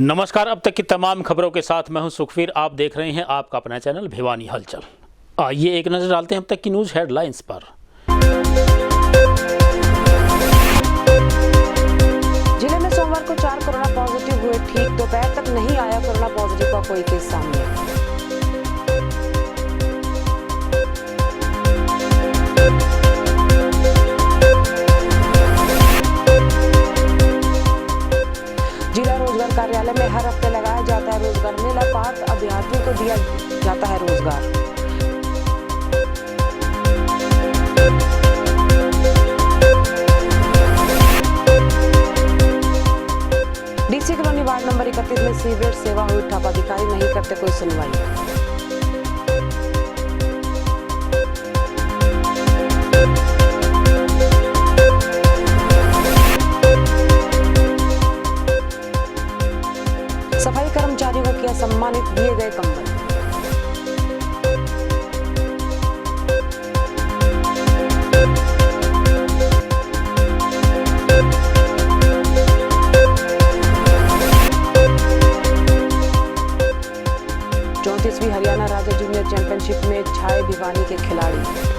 नमस्कार। अब तक की तमाम खबरों के साथ मैं हूं सुखवीर। आप देख रहे हैं आपका अपना चैनल भिवानी हलचल। आइए एक नजर डालते हैं अब तक की न्यूज हेडलाइंस पर। जिले में सोमवार को 4 कोरोना पॉजिटिव हुए ठीक। दोपहर तक नहीं आया कोरोना पॉजिटिव का कोई केस सामने। जिला रोजगार कार्यालय में हर हफ्ते लगाया जाता है रोजगार मेला। पात्र अभ्यर्थियों को दिया जाता है रोजगार। डीसी कॉलोनी वार्ड नंबर 31 में सीवरेज सेवा हुई ठप। अधिकारी नहीं करते कोई सुनवाई। सफाई कर्मचारियों को किया सम्मानित, दिए गए कंबल। चौंतीसवीं हरियाणा राज्य जूनियर चैंपियनशिप में छाए भिवानी के खिलाड़ी।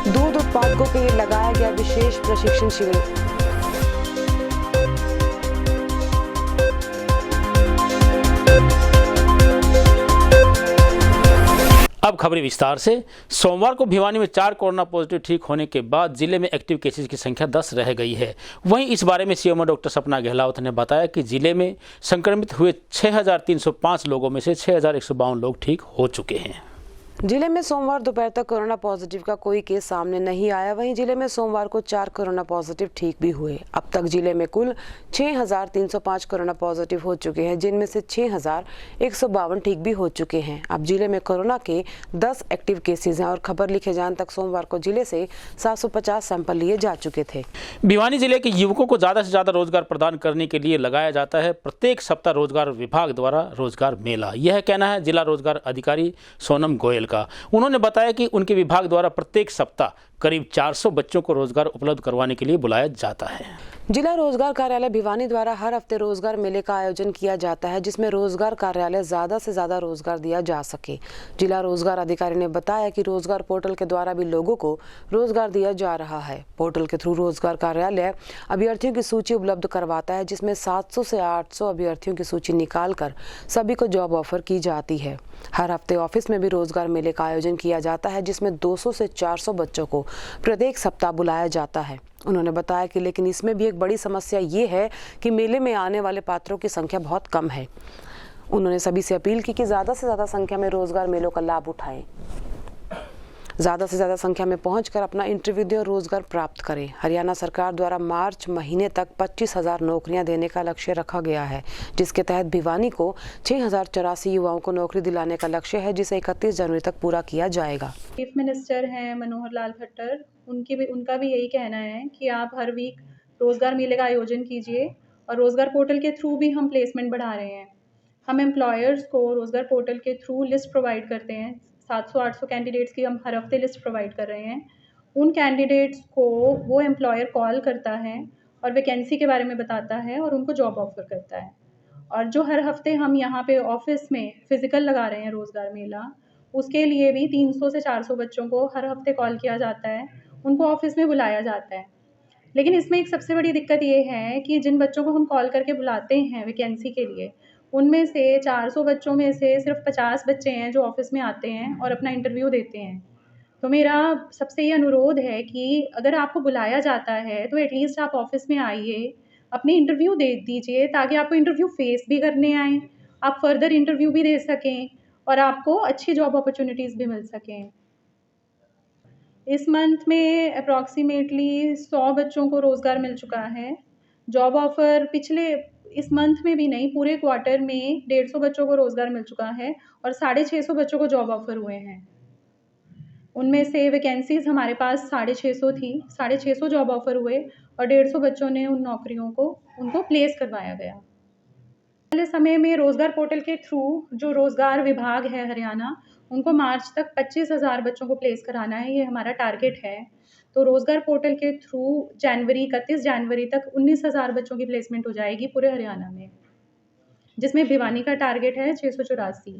दूध उत्पादकों के लिए लगाया गया विशेष प्रशिक्षण शिविर। अब खबरें विस्तार से। सोमवार को भिवानी में 4 कोरोना पॉजिटिव ठीक होने के बाद जिले में एक्टिव केसेस की संख्या 10 रह गई है। वहीं इस बारे में सीएमओ डॉक्टर सपना गहलावत ने बताया कि जिले में संक्रमित हुए 6,305 लोगों में से 6,152 लोग ठीक हो चुके हैं। जिले में सोमवार दोपहर तक कोरोना पॉजिटिव का कोई केस सामने नहीं आया। वहीं जिले में सोमवार को 4 कोरोना पॉजिटिव ठीक भी हुए। अब तक जिले में कुल 6,305 कोरोना पॉजिटिव हो चुके हैं, जिनमें से 6,152 ठीक भी हो चुके हैं। अब जिले में कोरोना के 10 एक्टिव केसेस हैं और खबर लिखे जाने तक सोमवार को जिले से 750 सैंपल लिए जा चुके थे। भिवानी जिले के युवकों को ज्यादा से ज्यादा रोजगार प्रदान करने के लिए लगाया जाता है प्रत्येक सप्ताह रोजगार विभाग द्वारा रोजगार मेला। यह कहना है जिला रोजगार अधिकारी सोनम गोयल का। उन्होंने बताया कि उनके विभाग द्वारा प्रत्येक सप्ताह करीब 400 बच्चों को रोजगार उपलब्ध करवाने के लिए बुलाया जाता है। जिला रोजगार कार्यालय भिवानी द्वारा हर हफ्ते रोजगार मेले का आयोजन किया जाता है, जिसमें रोजगार कार्यालय ज्यादा से ज्यादा रोजगार दिया जा सके। जिला रोजगार अधिकारी ने बताया कि रोजगार पोर्टल के द्वारा भी लोगों को रोजगार दिया जा रहा है। पोर्टल के थ्रू रोजगार कार्यालय अभ्यर्थियों की सूची उपलब्ध करवाता है, जिसमें 700 से 800 अभ्यर्थियों की सूची निकालकर सभी को जॉब ऑफर की जाती है। हर हफ्ते ऑफिस में भी रोजगार मेले का आयोजन किया जाता है, जिसमें 200 से 400 बच्चों को प्रत्येक सप्ताह बुलाया जाता है। उन्होंने बताया कि लेकिन इसमें भी एक बड़ी समस्या ये है कि मेले में आने वाले पात्रों की संख्या बहुत कम है। उन्होंने सभी से अपील की कि ज़्यादा से ज़्यादा संख्या में रोजगार मेलों का लाभ उठाएं, ज़्यादा से ज़्यादा संख्या में पहुंचकर अपना इंटरव्यू दें और रोजगार प्राप्त करें। हरियाणा सरकार द्वारा मार्च महीने तक 25,000 नौकरियां देने का लक्ष्य रखा गया है, जिसके तहत भिवानी को 6,084 युवाओं को नौकरी दिलाने का लक्ष्य है, जिसे 31 जनवरी तक पूरा किया जाएगा। चीफ मिनिस्टर हैं मनोहर लाल खट्टर, उनका भी यही कहना है कि आप हर वीक रोज़गार मेले का आयोजन कीजिए और रोज़गार पोर्टल के थ्रू भी हम प्लेसमेंट बढ़ा रहे हैं। हम एम्प्लॉयर्स को रोज़गार पोर्टल के थ्रू लिस्ट प्रोवाइड करते हैं। 700-800 कैंडिडेट्स की हम हर हफ्ते लिस्ट प्रोवाइड कर रहे हैं। उन कैंडिडेट्स को वो एम्प्लॉयर कॉल करता है और वैकेंसी के बारे में बताता है और उनको जॉब ऑफर करता है। और जो हर हफ्ते हम यहाँ पे ऑफिस में फ़िज़िकल लगा रहे हैं रोज़गार मेला, उसके लिए भी 300 से 400 बच्चों को हर हफ्ते कॉल किया जाता है, उनको ऑफिस में बुलाया जाता है। लेकिन इसमें एक सबसे बड़ी दिक्कत ये है कि जिन बच्चों को हम कॉल करके बुलाते हैं वैकेंसी के लिए, उनमें से 400 बच्चों में से सिर्फ 50 बच्चे हैं जो ऑफिस में आते हैं और अपना इंटरव्यू देते हैं। तो मेरा सबसे ये अनुरोध है कि अगर आपको बुलाया जाता है तो एटलीस्ट आप ऑफिस में आइए, अपने इंटरव्यू दे दीजिए, ताकि आपको इंटरव्यू फेस भी करने आएँ, आप फर्दर इंटरव्यू भी दे सकें और आपको अच्छी जॉब अपॉर्चुनिटीज़ भी मिल सकें। इस मंथ में अप्रॉक्सीमेटली 100 बच्चों को रोज़गार मिल चुका है। जॉब ऑफ़र पिछले इस मंथ में भी नहीं, पूरे क्वार्टर में 150 बच्चों को रोज़गार मिल चुका है और 650 बच्चों को जॉब ऑफ़र हुए हैं। उनमें से वैकेंसीज़ हमारे पास 650 थी, 650 जॉब ऑफ़र हुए और 150 बच्चों ने उन नौकरियों को उनको प्लेस करवाया गया। पहले समय में रोज़गार पोर्टल के थ्रू जो रोज़गार विभाग है हरियाणा, उनको मार्च तक 25,000 बच्चों को प्लेस कराना है, ये हमारा टारगेट है। तो रोज़गार पोर्टल के थ्रू 31 जनवरी तक 19,000 बच्चों की प्लेसमेंट हो जाएगी पूरे हरियाणा में, जिसमें भिवानी का टारगेट है 684।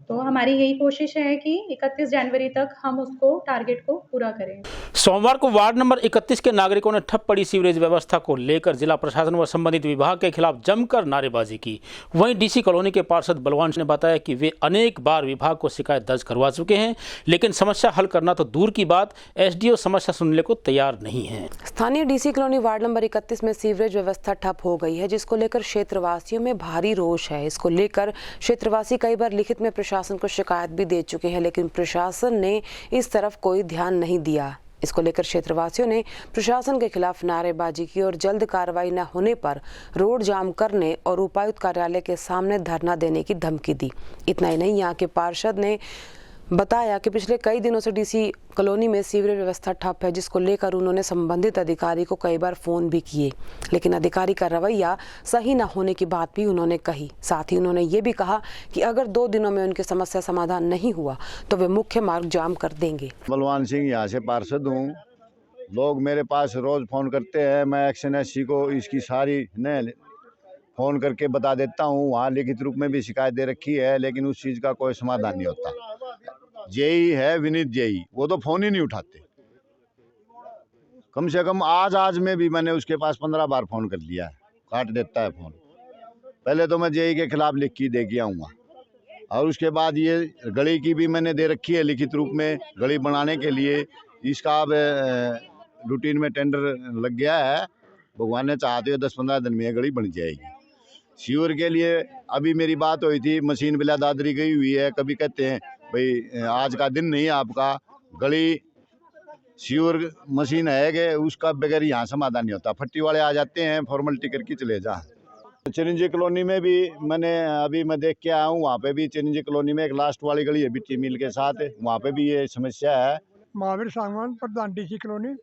तो हमारी यही कोशिश है कि 31 जनवरी तक हम उसको टारगेट को पूरा करें। सोमवार को वार्ड नंबर 31 के नागरिकों ने ठप पड़ी सीवरेज व्यवस्था को लेकर जिला प्रशासन व संबंधित विभाग के खिलाफ जमकर नारेबाजी की। वहीं डीसी कॉलोनी के पार्षद बलवान ने बताया कि वे अनेक बार विभाग को शिकायत दर्ज करवा चुके हैं, लेकिन समस्या हल करना तो दूर की बात, एसडीओ समस्या सुनने को तैयार नहीं है। स्थानीय डीसी कॉलोनी वार्ड नंबर 31 में सीवरेज व्यवस्था ठप हो गई है, जिसको लेकर क्षेत्रवासियों में भारी रोष है। इसको लेकर क्षेत्रवासी कई बार लिखित में प्रशासन को शिकायत भी दे चुके हैं, लेकिन प्रशासन ने इस तरफ कोई ध्यान नहीं दिया। इसको लेकर क्षेत्रवासियों ने प्रशासन के खिलाफ नारेबाजी की और जल्द कार्रवाई न होने पर रोड जाम करने और उपायुक्त कार्यालय के सामने धरना देने की धमकी दी। इतना ही नहीं, यहाँ के पार्षद ने बताया कि पिछले कई दिनों से डीसी कॉलोनी में सीवरेज व्यवस्था ठप है, जिसको लेकर उन्होंने संबंधित अधिकारी को कई बार फोन भी किए, लेकिन अधिकारी का रवैया सही न होने की बात भी उन्होंने कही। साथ ही उन्होंने ये भी कहा कि अगर 2 दिनों में उनकी समस्या समाधान नहीं हुआ तो वे मुख्य मार्ग जाम कर देंगे। बलवान सिंह यहाँ से पार्षद हूँ। लोग मेरे पास रोज फोन करते हैं, मैं एक्शन एससी को इसकी सारी ने फोन करके बता देता हूँ। वहाँ लिखित रूप में भी शिकायत दे रखी है, लेकिन उस चीज़ का कोई समाधान नहीं होता। जेई है विनीत जेई, वो तो फोन ही नहीं उठाते। कम से कम आज में भी मैंने उसके पास 15 बार फोन कर लिया है, काट देता है फोन। पहले तो मैं जेई के खिलाफ लिख के दे के आऊँगा, और उसके बाद ये गली की भी मैंने दे रखी है लिखित रूप में। गली बनाने के लिए इसका अब रूटीन में टेंडर लग गया है। भगवान ने चाहते हुए 10-15 दिन में ये गली बन जाएगी। सीवर के लिए अभी मेरी बात हुई थी, मशीन बिला दादरी गई हुई है। कभी कहते हैं भाई आज का दिन नहीं है आपका, गली सीवर मशीन है कि उसका बगैर यहाँ समाधान नहीं होता। फट्टी वाले आ जाते हैं, फॉर्मेलिटी करके चले जा। चिरंजी कॉलोनी में भी मैं देख के आया हूँ। वहाँ पे भी चिरंजी कॉलोनी में एक लास्ट वाली गली है बिट्टी मिल के साथ, वहाँ पे भी ये समस्या है। महावीर सांगवान प्रधान डीसी कॉलोनी।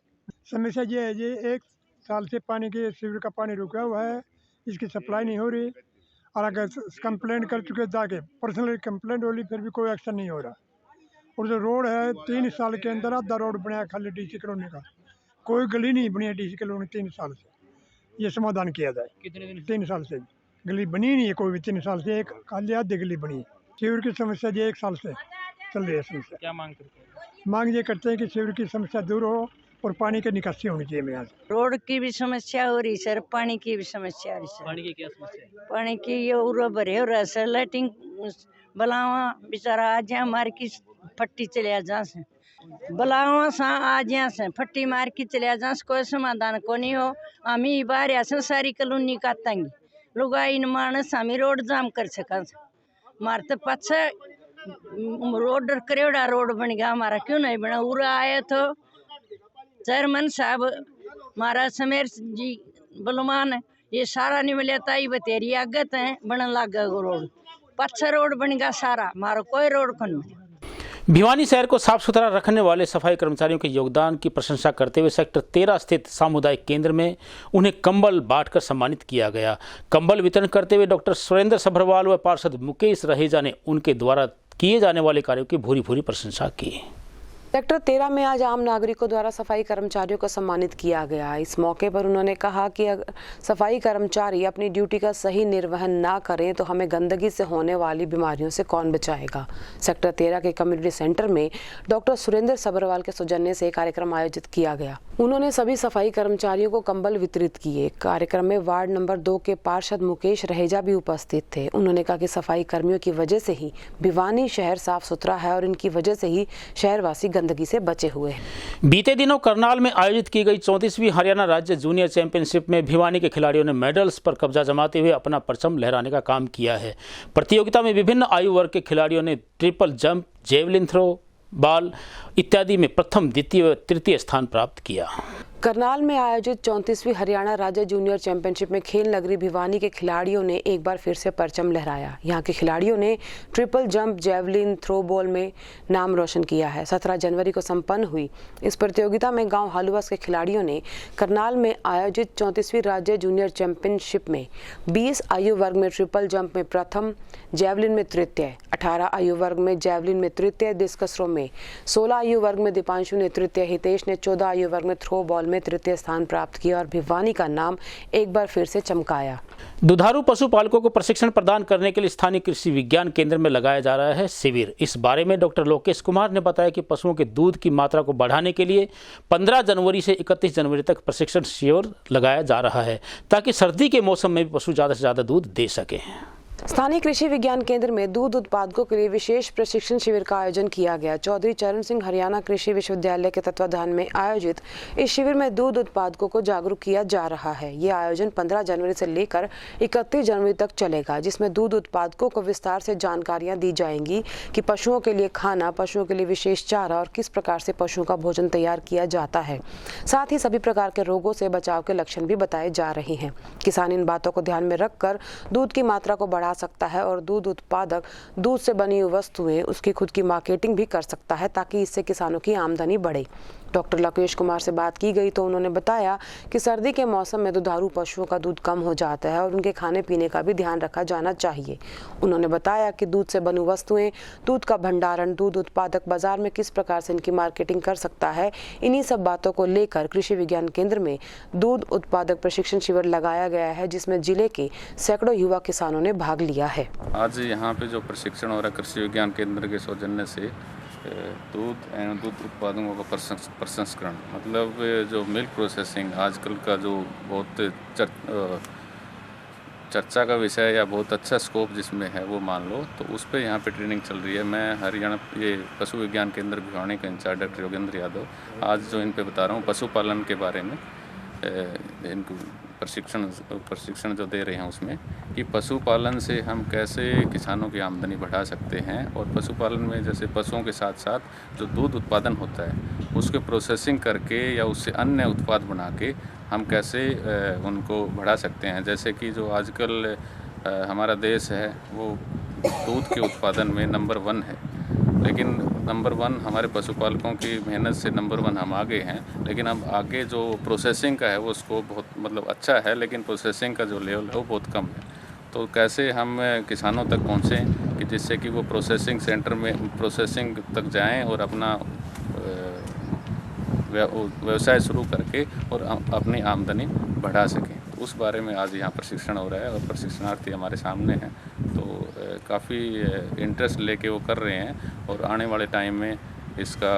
समस्या ये है जी, 1 साल से पानी के सीवर का पानी रुका हुआ है, इसकी सप्लाई नहीं हो रही। और अगर कंप्लेंट कर चुके जाके पर्सनली कंप्लेंट हो ली, फिर भी कोई एक्शन नहीं हो रहा। और जो रोड है 3 साल के अंदर आधा रोड बनाया खाली डीसी कॉलोनी का, कोई गली नहीं बनी है डीसी कॉलोनी 3 साल से। ये समाधान किया जाए। कितने दिन? 3 साल से गली बनी नहीं है कोई भी। 3 साल से एक खाली आधी गली बनी है। सीवर की समस्या जी 1 साल से चल रही है समस्या। क्या मांग करते हैं? मांग ये करते हैं कि सीवर की समस्या दूर हो और पानी की निकासी होनी चाहिए। यहाँ से रोड की भी समस्या हो रही सर, पानी की भी समस्या हो रही सर। पानी की क्या समस्या है? पानी की ये उरा भरे हो रहा है सर। लाइटिंग बलावा बेचारा आज यहाँ मार की फट्टी चले जा से, बलावा सा आज यहाँ से फट्टी मार की चले जा, कोई समाधान को नहीं हो। हमी बाहर ऐसे सारी कॉलोनी काटेंगे लोग इन मानस, हमी रोड जाम कर सका मारते पाछे रोड करेड़ा रोड बन गया हमारा, क्यों नहीं बना? उरा आया तो चेयरमैन साहब महाराज समेर जी बलवान, ये सारा नहीं मिलता ही बतेरी आगत है बनने लग गया रोड, पच्छा रोड बन गया सारा, मारो कोई रोड कौन मिला। भिवानी शहर को साफ सुथरा रखने वाले सफाई कर्मचारियों के योगदान की प्रशंसा करते हुए सेक्टर 13 स्थित सामुदायिक केंद्र में उन्हें कंबल बांटकर सम्मानित किया गया। कंबल वितरण करते हुए डॉक्टर सुरेंद्र सभरवाल व पार्षद मुकेश रहेजा ने उनके द्वारा किए जाने वाले कार्यों की भूरी भूरी प्रशंसा की। सेक्टर 13 में आज आम नागरिकों द्वारा सफाई कर्मचारियों को सम्मानित किया गया। इस मौके पर उन्होंने कहा कि अगर सफाई कर्मचारी अपनी ड्यूटी का सही निर्वहन ना करें तो हमें गंदगी से होने वाली बीमारियों से कौन बचाएगा। सेक्टर 13 के कम्युनिटी सेंटर में डॉक्टर सुरेंद्र सभरवाल के सौजन्य से कार्यक्रम आयोजित किया गया। उन्होंने सभी सफाई कर्मचारियों को कंबल वितरित किए। कार्यक्रम में वार्ड नंबर 2 के पार्षद मुकेश रहेजा भी उपस्थित थे। उन्होंने कहा कि सफाई कर्मियों की वजह से ही भिवानी शहर साफ सुथरा है और इनकी वजह से ही शहरवासी गंदगी से बचे हुए हैं। बीते दिनों करनाल में आयोजित की गई 34वीं हरियाणा राज्य जूनियर चैंपियनशिप में भिवानी के खिलाड़ियों ने मेडल्स पर कब्जा जमाते हुए अपना परचम लहराने का काम किया है। प्रतियोगिता में विभिन्न आयु वर्ग के खिलाड़ियों ने triple jump, javelin throw, ball इत्यादि में प्रथम, द्वितीय व तृतीय स्थान प्राप्त किया। करनाल में आयोजित 34वीं हरियाणा राज्य जूनियर चैंपियनशिप में खेल नगरी भिवानी के खिलाड़ियों ने एक बार फिर से परचम लहराया। यहां के खिलाड़ियों ने triple jump, javelin throw ball में नाम रोशन किया है। 17 जनवरी को संपन्न हुई इस प्रतियोगिता में गांव हालुवास के खिलाड़ियों ने करनाल में आयोजित 34वीं राज्य जूनियर चैंपियनशिप में 20 आयु वर्ग में ट्रिपल जंप में प्रथम, जैवलिन में तृतीय, 18 आयु वर्ग में जैवलिन में तृतीय, डिस्कस थ्रो में 16 आयु वर्ग में दीपांशु ने तृतीय, हितेश ने 14 आयु वर्ग में थ्रो बॉल में तृतीय स्थान प्राप्त किया और भिवानी का नाम एक बार फिर से चमकाया। दुधारू पशुपालकों को प्रशिक्षण प्रदान करने के लिए स्थानीय कृषि विज्ञान केंद्र में लगाया जा रहा है शिविर। इस बारे में डॉक्टर लोकेश कुमार ने बताया कि पशुओं के दूध की मात्रा को बढ़ाने के लिए 15 जनवरी से 31 जनवरी तक प्रशिक्षण शिविर लगाया जा रहा है ताकि सर्दी के मौसम में भी पशु ज़्यादा से ज़्यादा दूध दे सकें। स्थानीय कृषि विज्ञान केंद्र में दूध उत्पादकों के लिए विशेष प्रशिक्षण शिविर का आयोजन किया गया। चौधरी चरण सिंह हरियाणा कृषि विश्वविद्यालय के तत्वाधान में आयोजित इस शिविर में दूध उत्पादकों को जागरूक किया जा रहा है। ये आयोजन 15 जनवरी से लेकर 31 जनवरी तक चलेगा, जिसमें दूध उत्पादकों को विस्तार से जानकारियां दी जाएंगी कि पशुओं के लिए खाना, पशुओं के लिए विशेष चारा और किस प्रकार से पशुओं का भोजन तैयार किया जाता है। साथ ही सभी प्रकार के रोगों से बचाव के लक्षण भी बताए जा रहे हैं। किसान इन बातों को ध्यान में रखकर दूध की मात्रा को बढ़ा सकता है और दूध उत्पादक दूध से बनी वस्तुएं उसकी खुद की मार्केटिंग भी कर सकता है ताकि इससे किसानों की आमदनी बढ़े। डॉक्टर लोकेश कुमार से बात की गई तो उन्होंने बताया कि सर्दी के मौसम में दुधारू पशुओं का दूध कम हो जाता है और उनके खाने पीने का भी ध्यान रखा जाना चाहिए। उन्होंने बताया कि दूध से बनी वस्तुएं, दूध का भंडारण, दूध उत्पादक बाजार में किस प्रकार से इनकी मार्केटिंग कर सकता है। इन्हीं सब बातों को लेकर कृषि विज्ञान केंद्र में दूध उत्पादक प्रशिक्षण शिविर लगाया गया है, जिसमें जिले के सैकड़ों युवा किसानों ने भाग लिया है। आज यहाँ पे जो प्रशिक्षण हो रहा है कृषि विज्ञान केंद्र के सौजन्य से दूध एवं दूध उत्पादों का प्रसंस्करण, मतलब जो मिल्क प्रोसेसिंग आजकल का जो बहुत चर्चा का विषय या बहुत अच्छा स्कोप जिसमें है वो मान लो, तो उस पर यहाँ पे ट्रेनिंग चल रही है। मैं हरियाणा ये पशु विज्ञान केंद्र भिवानी का इंचार्ज डॉक्टर योगेंद्र यादव आज जो इन पे बता रहा हूँ पशुपालन के बारे में, इनको प्रशिक्षण जो दे रहे हैं उसमें कि पशुपालन से हम कैसे किसानों की आमदनी बढ़ा सकते हैं और पशुपालन में जैसे पशुओं के साथ साथ जो दूध उत्पादन होता है उसके प्रोसेसिंग करके या उससे अन्य उत्पाद बना के हम कैसे उनको बढ़ा सकते हैं। जैसे कि जो आजकल हमारा देश है वो दूध के उत्पादन में नंबर 1 है, लेकिन नंबर 1 हमारे पशुपालकों की मेहनत से नंबर 1 हम आगे हैं, लेकिन अब आगे जो प्रोसेसिंग का है वो उसको बहुत मतलब अच्छा है, लेकिन प्रोसेसिंग का जो लेवल है वो बहुत कम है। तो कैसे हम किसानों तक पहुँचें कि जिससे कि वो प्रोसेसिंग सेंटर में प्रोसेसिंग तक जाएं और अपना व्यवसाय शुरू करके और अपनी आमदनी बढ़ा सकें। तो उस बारे में आज यहाँ प्रशिक्षण हो रहा है और प्रशिक्षणार्थी हमारे सामने हैं, तो काफ़ी इंटरेस्ट लेके वो कर रहे हैं और आने वाले टाइम में इसका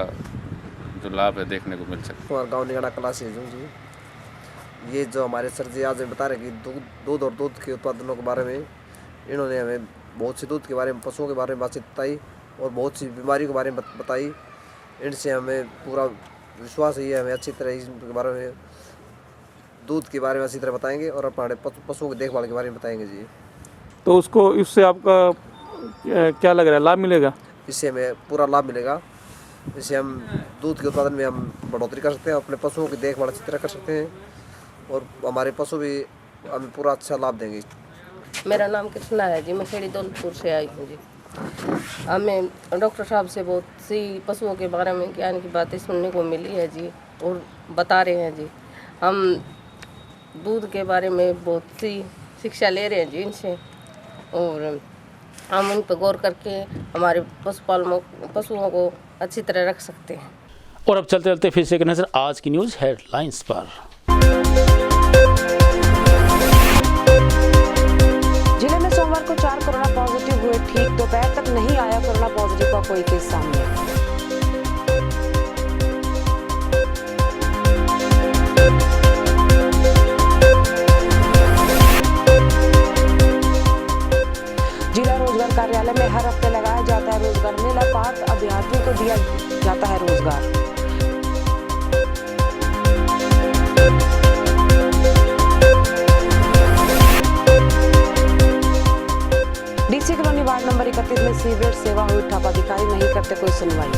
जो लाभ है देखने को मिल सकता है। हमारा गाँव निगड़ा क्लास है जी, ये जो हमारे सर जी आज बता रहे कि दूध और दूध के उत्पादनों के बारे में इन्होंने हमें बहुत सी दूध के बारे में, पशुओं के बारे में बातचीत बताई और बहुत सी बीमारियों के बारे में बताई। इनसे हमें पूरा विश्वास है हमें अच्छी तरह इसके बारे में, दूध के बारे में अच्छी तरह बताएंगे और अपने पशुओं की देखभाल के बारे में बताएंगे जी। तो उसको इससे आपका क्या लग रहा है, लाभ मिलेगा? इससे हमें पूरा लाभ मिलेगा। इससे हम दूध के उत्पादन में हम बढ़ोतरी कर सकते हैं, अपने पशुओं की देखभाल अच्छी तरह कर सकते हैं और हमारे पशु भी हमें पूरा अच्छा लाभ देंगे। मेरा नाम कृष्णा है जी, मैं खेड़ी दौलतपुर से आई हूँ जी। हमें डॉक्टर साहब से बहुत सी पशुओं के बारे में ज्ञान की बातें सुनने को मिली है जी और बता रहे हैं जी। हम दूध के बारे में बहुत सी शिक्षा ले रहे हैं जी इनसे और हम उन पर गौर करके हमारे पशुओं को अच्छी तरह रख सकते हैं। और अब चलते चलते फिर से एक नज़र आज की न्यूज़ हेडलाइंस पर। जिले में सोमवार को 4 कोरोना पॉजिटिव हुए ठीक। दोपहर तक नहीं आया कोरोना पॉजिटिव का कोई केस सामने। जिला रोजगार कार्यालय में हर हफ्ते लगाया जाता है रोजगार मेला। 5 अभ्यर्थियों को दिया जाता है रोजगार। डीसी कॉलोनी वार्ड नंबर 31 में सीवरेज सेवा हुई ठप। अधिकारी नहीं करते कोई सुनवाई।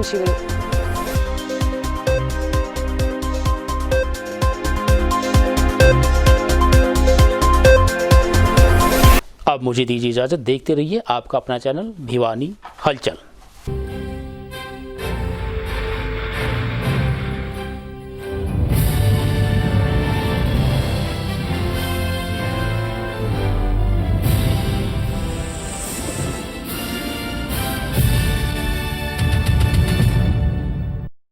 शिविर। अब मुझे दीजिए इजाज़त। देखते रहिए आपका अपना चैनल भिवानी हलचल।